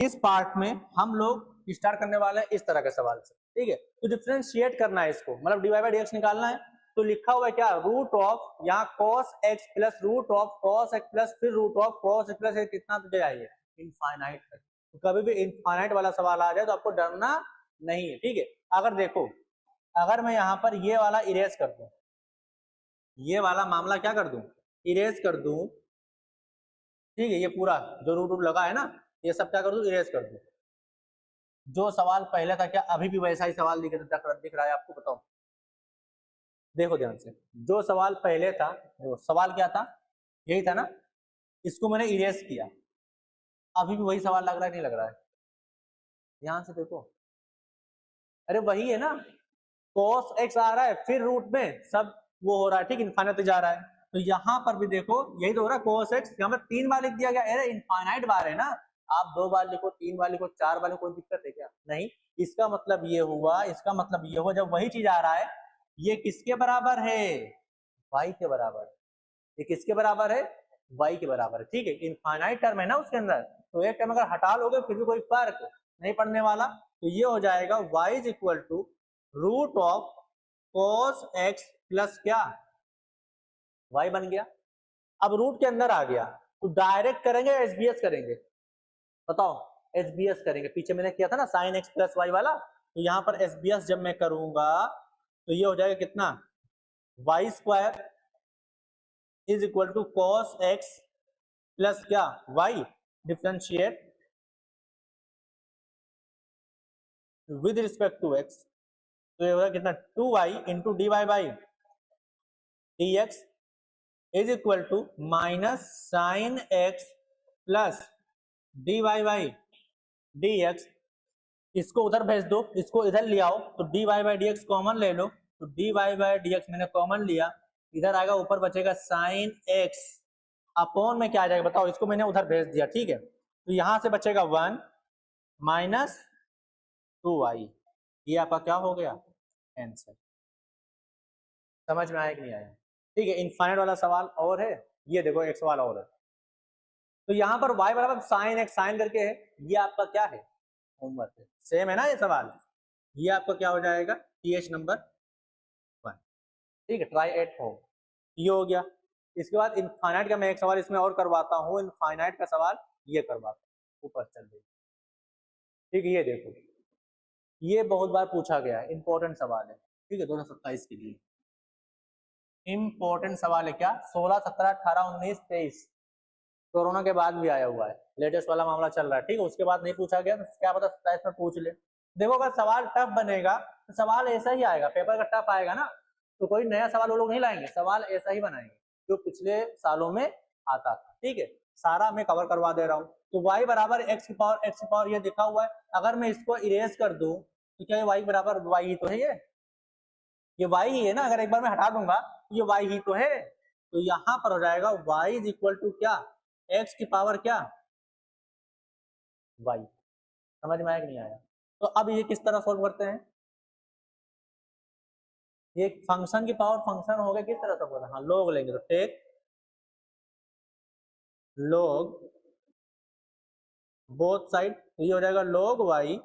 इस पार्ट में हम लोग स्टार्ट करने वाले हैं इस तरह के सवाल से, ठीक है। तो डिफरेंशिएट करना है इसको, मतलब dy बाई dx निकालना है। तो लिखा हुआ है क्या, रूट ऑफ यहाँ cos x plus root of cos x plus फिर root of cos x plus कितना तो जाइए इनफाइनाइट तक। तो कभी भी इनफाइनाइट वाला सवाल आ जाए तो आपको डरना नहीं है, ठीक है। अगर देखो, अगर मैं यहाँ पर ये वाला इरेज कर दूं, ये वाला मामला क्या कर दूं, इरेज कर दूं, ठीक है। ये पूरा जो रूट लगा है ना, ये सब क्या कर दूं, इरेज कर दूं। जो सवाल पहले था क्या अभी भी वैसा ही सवाल दिख रहा है आपको, बताओ। देखो ध्यान से, जो सवाल पहले था, वो सवाल क्या था, यही था ना, इसको मैंने इरेज किया, अभी भी वही सवाल लग रहा है, नहीं लग रहा है? ध्यान से देखो, अरे वही है ना, cos x आ रहा है फिर रूट में सब वो हो रहा है, ठीक, इनफाइनाइट जा रहा है। तो यहाँ पर भी देखो यही तो हो रहा है, cos x यहाँ पर 3 बार लिख दिया गया, अरे इनफाइनाइट बार है ना, आप 2 बार लिखो, 3 बार लिखो, 4 बार लिखो, कोई दिक्कत है क्या? नहीं। इसका मतलब ये हुआ, इसका मतलब ये हुआ, जब वही चीज आ रहा है, ये किसके बराबर है, y के बराबर। ये किसके बराबर है, y के बराबर, ठीक है। इनफाइनाइट टर्म है ना उसके अंदर, तो एक टर्म अगर हटा लोगे फिर भी कोई फर्क नहीं पड़ने वाला। तो ये हो जाएगा y is equal to root of cos x plus क्या, y बन गया। अब रूट के अंदर आ गया तो डायरेक्ट करेंगे एसबीएस करेंगे, बताओ। एसबीएस करेंगे, पीछे मैंने किया था ना साइन एक्स प्लस वाई वाला, तो यहाँ पर एसबीएस जब मैं करूंगा तो ये हो जाएगा कितना, y square is equal to cos x plus क्या, y, differentiate with respect to x, तो ये होगा कितना, 2y into d y by d x is equal to minus sine x plus d y by d x. इसको उधर भेज दो, इसको इधर ले आओ, तो d y by d x common ले लो, तो d y by d x मैंने कॉमन लिया, इधर आएगा, ऊपर बचेगा साइन एक्स अपॉन में क्या आ जाएगा बताओ, इसको मैंने उधर भेज दिया, ठीक है। तो यहां से बचेगा 1 माइनस 2y, ये आपका क्या हो गया, आंसर। समझ में आया कि नहीं आया? ठीक है, इनफाइनाइट वाला सवाल और है, ये देखो एक सवाल और है। तो यहाँ पर y बराबर साइन एक्स, साइन करके है, ये आपका क्या है, होमवर्क है, सेम है ना ये सवाल। ये आपका क्या हो जाएगा, TH नंबर 1, ठीक है, ट्राई एट होम, ये हो गया। इसके बाद इनफाइनाइट का मैं एक सवाल इसमें और करवाता हूँ, इनफाइनाइट का सवाल ये करवाता हूँ, ऊपर चल रही, ठीक है। ये देखो, ये बहुत बार पूछा गया है, इंपॉर्टेंट सवाल है, ठीक है, 2027 के लिए इंपॉर्टेंट सवाल है। क्या 16, 17, 18, 19, 23 कोरोना के बाद भी आया हुआ है, लेटेस्ट वाला मामला चल रहा है, ठीक है। उसके बाद नहीं पूछा गया तो क्या पता 27 में पूछ ले। देखो अगर सवाल टफ बनेगा तो सवाल ऐसा ही आएगा, पेपर का टफ आएगा ना, तो कोई नया सवाल वो लोग नहीं लाएंगे, सवाल ऐसा ही बनाएंगे जो पिछले सालों में आता था, ठीक है। सारा मैं कवर करवा दे रहा हूँ। तो y बराबर एक्स की पावर ये दिखा हुआ है, अगर मैं इसको इरेज कर दूं तो क्या y बराबर y ही तो है, ये y ही है ना, अगर एक बार मैं हटा दूंगा तो ये y ही तो है। तो यहां पर हो जाएगा y इज इक्वल टू क्या, x की पावर क्या, y। समझ में आया कि नहीं आया? तो अब ये किस तरह सोल्व करते हैं, ये फंक्शन की पावर फंक्शन हो गया, किस तरह सोल्व करते हैं, हाँ log लेंगे, तो टेक log बोथ साइड, तो ये हो जाएगा log y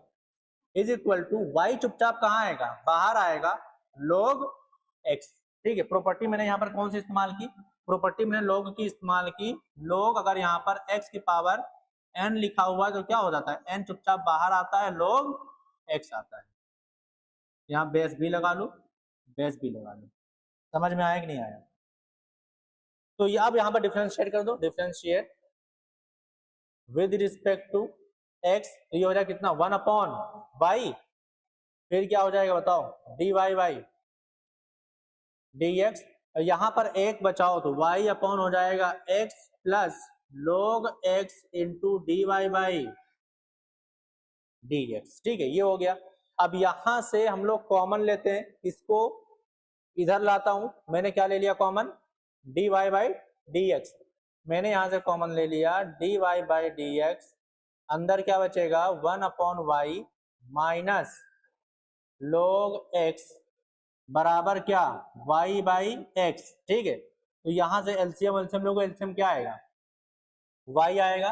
is equal to, y चुपचाप कहाँ आएगा, बाहर आएगा, log x, ठीक है। प्रॉपर्टी मैंने यहाँ पर कौन सी इस्तेमाल की, प्रॉपर्टी मैंने log की इस्तेमाल की। log अगर यहाँ पर x की पावर n लिखा हुआ है तो क्या हो जाता है, n चुपचाप बाहर आता है, log x आता है। यहाँ बेस भी लगा लो, बेस भी लगा लो। समझ में आया कि नहीं आया? तो ये अब यहाँ पर डिफरेंशिएट कर दो, differentiate with respect to x, तो ये हो जाएगा कितना, 1 अपॉन y, फिर क्या हो जाएगा बताओ, d y by d x, यहां पर एक बचाओ तो y अपॉन हो जाएगा x plus log x into d y by d x, ठीक है, ये हो गया। अब यहां से हम लोग कॉमन लेते हैं, इसको इधर लाता हूं, मैंने क्या ले लिया common, d y by d x, मैंने यहां से कॉमन ले लिया d y by d x, अंदर क्या बचेगा, 1 upon y minus log x बराबर क्या, y बाई एक्स, ठीक है। तो यहां से एलसीएम लोगे, एलसीएम क्या आएगा, y आएगा,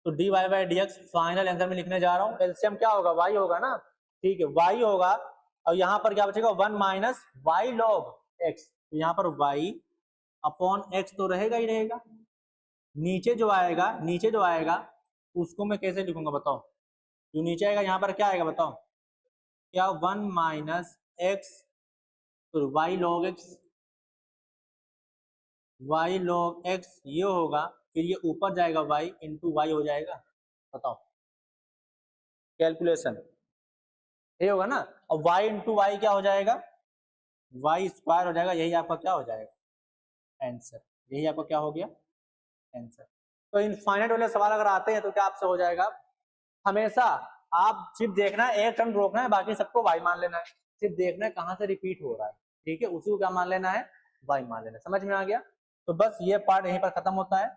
तो dy by dx final answer में लिखने जा रहा हूँ। एलसीएम क्या होगा, y होगा ना, ठीक है, y होगा। और यहाँ पर क्या बचेगा, 1 माइनस वाई लॉग x, तो यहाँ पर y अपॉन x तो रहेगा ही रहेगा। नीचे जो आएगा उसको मैं कैसे लिखूंगा बताओ, जो नीचे आएगा यहाँ पर क्या आएगा बताओ, क्या 1 माइनस एक्स, तो y log x, y log x ये होगा, फिर ये ऊपर जाएगा y इंटू वाई हो जाएगा। बताओ कैलकुलेशन ये होगा ना, और y इंटू वाई क्या हो जाएगा, वाई स्क्वायर हो जाएगा। यही आपका क्या हो जाएगा आंसर, यही आपका क्या हो गया आंसर। तो इनफाइनाइट वाले सवाल अगर आते हैं तो क्या आपसे हो जाएगा, हमेशा आप सिर्फ देखना है, एक टर्म रोकना है, बाकी सबको y मान लेना है। सिर्फ देखना है कहाँ से रिपीट हो रहा है, ठीक है, उसी को क्या मान लेना है, y मान लेना है। समझ में आ गया। तो बस ये पार्ट यहीं पर खत्म होता है।